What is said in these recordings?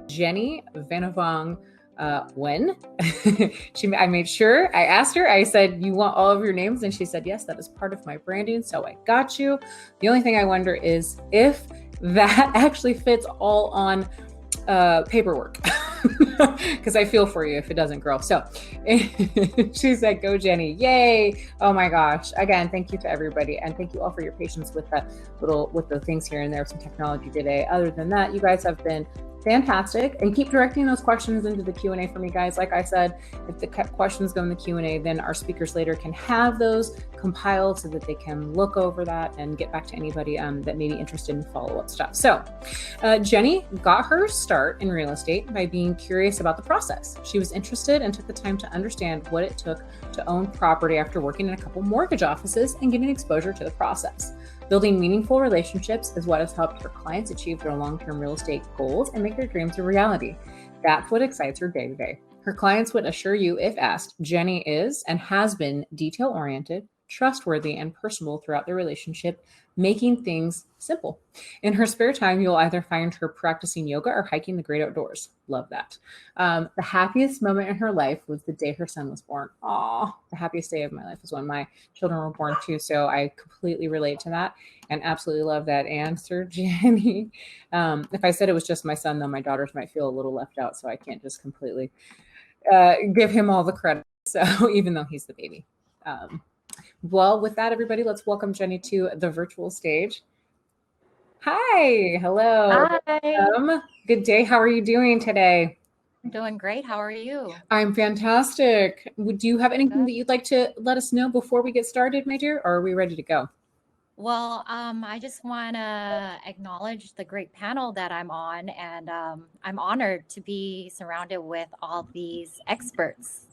Jennie Vannavong Nguyen. I made sure, I asked her, I said, you want all of your names? And she said, yes, that is part of my branding. So I got you. The only thing I wonder is if that actually fits all on paperwork. Because I feel for you if it doesn't, girl. So she said, go Jennie. Yay. Oh my gosh. Again, thank you to everybody. And thank you all for your patience with the things here and there, some technology today. Other than that, you guys have been fantastic, and keep directing those questions into the Q&A for me, guys. Like I said, if the questions go in the Q&A, then our speakers later can have those compiled so that they can look over that and get back to anybody that may be interested in follow-up stuff. So Jennie got her start in real estate by being curious about the process. She was interested and took the time to understand what it took to own property after working in a couple mortgage offices and getting exposure to the process. Building meaningful relationships is what has helped her clients achieve their long-term real estate goals and make their dreams a reality. That's what excites her day to day. Her clients would assure you, if asked, Jennie is and has been detail-oriented, trustworthy, and personable throughout the relationship, making things simple. In her spare time, you'll either find her practicing yoga or hiking the great outdoors. Love that. The happiest moment in her life was the day her son was born. Aw, the happiest day of my life was when my children were born too. So I completely relate to that and absolutely love that answer, Jennie. If I said it was just my son, though, my daughters might feel a little left out. So I can't just completely give him all the credit. So even though he's the baby. Well, with that, everybody, let's welcome Jennie to the virtual stage. Hi. Hello. Hi. Good day. How are you doing today? I'm doing great. How are you? I'm fantastic. Do you have anything that you'd like to let us know before we get started, my dear? Or are we ready to go? Well, I just want to acknowledge the great panel that I'm on, and I'm honored to be surrounded with all these experts.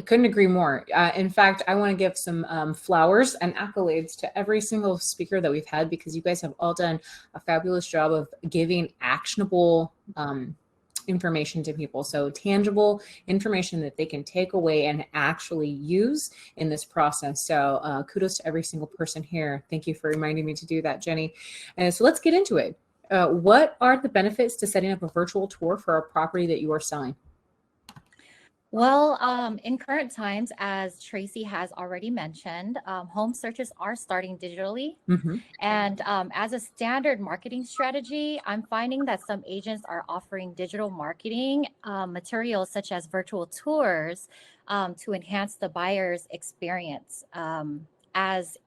Couldn't agree more. In fact, I want to give some flowers and accolades to every single speaker that we've had, because you guys have all done a fabulous job of giving actionable information to people. So tangible information that they can take away and actually use in this process. So kudos to every single person here. Thank you for reminding me to do that, Jennie. And so let's get into it. What are the benefits to setting up a virtual tour for a property that you are selling? Well, in current times, as Tracy has already mentioned, home searches are starting digitally. Mm-hmm. And as a standard marketing strategy, I'm finding that some agents are offering digital marketing materials such as virtual tours to enhance the buyer's experience as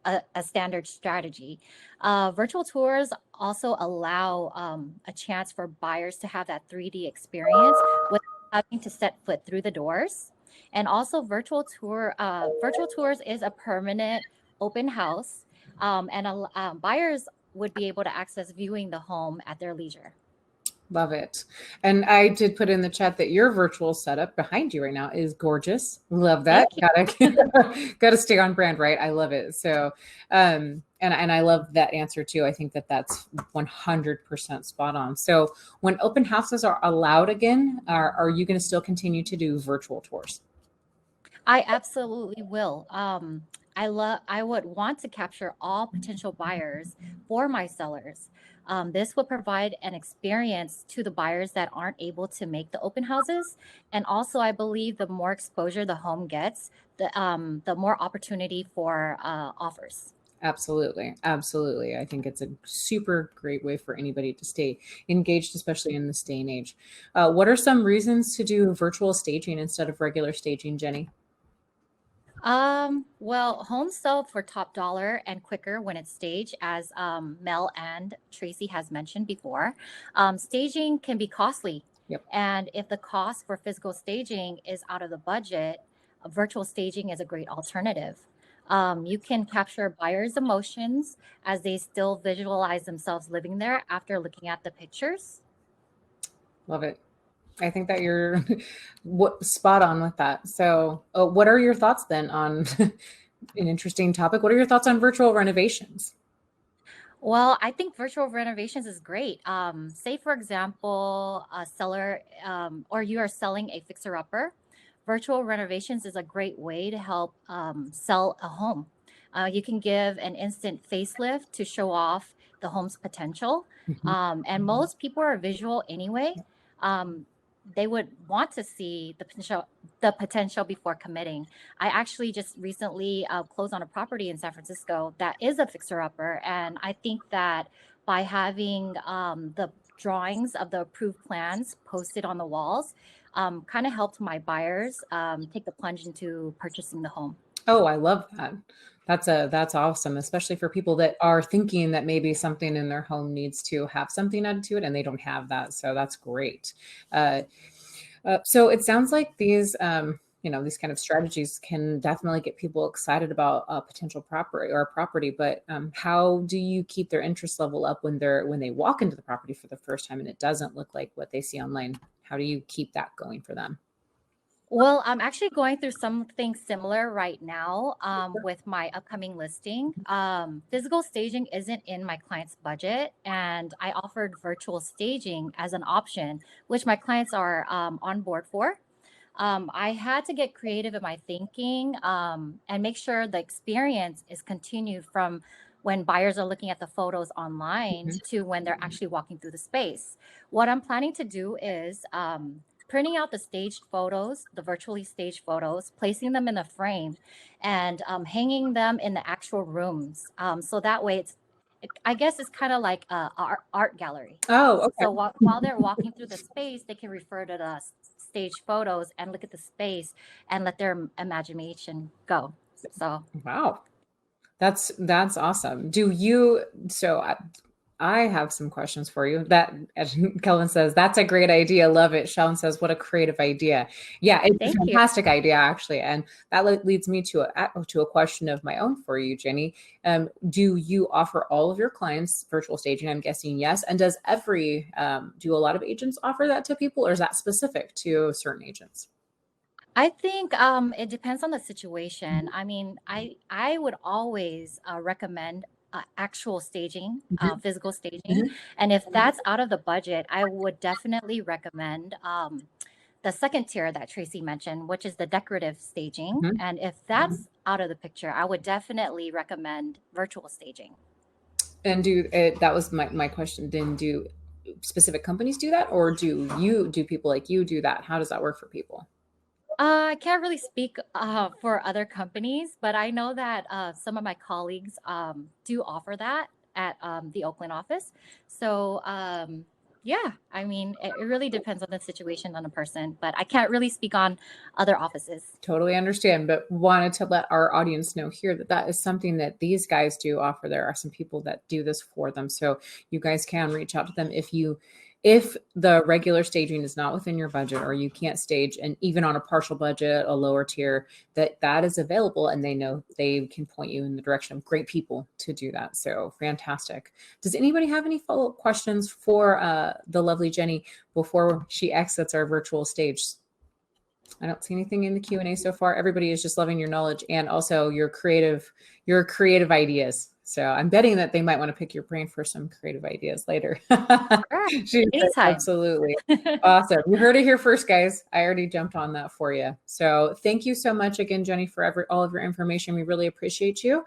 a standard strategy. Virtual tours also allow a chance for buyers to have that 3D experience without having to set foot through the doors. And also virtual tours is a permanent open house, and buyers would be able to access viewing the home at their leisure. Love it. And I did put in the chat that your virtual setup behind you right now is gorgeous. Love that. Gotta stay on brand, right? I love it. So, and I love that answer too. I think that that's 100% spot on. So when open houses are allowed again, are you going to still continue to do virtual tours? I absolutely will. I would want to capture all potential buyers for my sellers. This will provide an experience to the buyers that aren't able to make the open houses. And also, I believe the more exposure the home gets, the more opportunity for offers. Absolutely. Absolutely. I think it's a super great way for anybody to stay engaged, especially in this day and age. What are some reasons to do virtual staging instead of regular staging, Jennie? Well, homes sell for top dollar and quicker when it's staged, as Mel and Tracy has mentioned before. Staging can be costly. Yep. And if the cost for physical staging is out of the budget, virtual staging is a great alternative. You can capture buyers' emotions as they still visualize themselves living there after looking at the pictures. Love it. I think that you're spot on with that. So what are your thoughts then on an interesting topic? What are your thoughts on virtual renovations? Well, I think virtual renovations is great. Say, for example, a seller or you are selling a fixer-upper. Virtual renovations is a great way to help sell a home. You can give an instant facelift to show off the home's potential. Mhm. And most people are visual anyway. They would want to see the potential before committing. I actually just recently closed on a property in San Francisco that is a fixer-upper, and I think that by having the drawings of the approved plans posted on the walls, kind of helped my buyers take the plunge into purchasing the home. Oh, I love that. That's awesome, especially for people that are thinking that maybe something in their home needs to have something added to it and they don't have that. So that's great. Uh, so it sounds like these kind of strategies can definitely get people excited about a potential property. But how do you keep their interest level up when they walk into the property for the first time and it doesn't look like what they see online? How do you keep that going for them? Well, I'm actually going through something similar right now with my upcoming listing. Physical staging isn't in my client's budget, and I offered virtual staging as an option, which my clients are on board for. I had to get creative in my thinking and make sure the experience is continued from when buyers are looking at the photos online Mhm. to when they're actually walking through the space. What I'm planning to do is printing out the staged photos, the virtually staged photos, placing them in a frame, and hanging them in the actual rooms. So that way I guess it's kind of like a art gallery. Oh, So okay. while they're walking through the space, they can refer to the stage photos and look at the space and let their imagination go. So Wow. That's awesome. I have some questions for you. That, as Kellen says, that's a great idea. Love it. Shellen says, what a creative idea. Yeah, it's a thank you. fantastic idea, actually. And that leads me to a question of my own for you, Jenny. Do you offer all of your clients virtual staging? I'm guessing yes. And do a lot of agents offer that to people, or is that specific to certain agents? I think it depends on the situation. I mean, I would always recommend actual staging, Mhm. physical staging, Mhm. and if that's out of the budget, I would definitely recommend the second tier that Tracy mentioned, which is the decorative staging. Mhm. And if that's out of the picture, I would definitely recommend virtual staging. And that was my question. Then do specific companies do that, or do people like you do that? How does that work for people? I can't really speak for other companies, but I know that some of my colleagues do offer that at the Oakland office. So, yeah, I mean, it really depends on the situation on the person, but I can't really speak on other offices. Totally understand, but wanted to let our audience know here that that is something that these guys do offer. There are some people that do this for them. So you guys can reach out to them if the regular staging is not within your budget, or you can't stage, and even on a partial budget, a lower tier, that is available, and they know they can point you in the direction of great people to do that. So fantastic. Does anybody have any follow-up questions for the lovely Jenny before she exits our virtual stage? I don't see anything in the Q&A so far. Everybody is just loving your knowledge and also your creative ideas. So I'm betting that they might want to pick your brain for some creative ideas later. Sure. She said, Anytime. absolutely. Awesome. You heard it here first, guys. I already jumped on that for you. So thank you so much again, Jenny, for all of your information. We really appreciate you.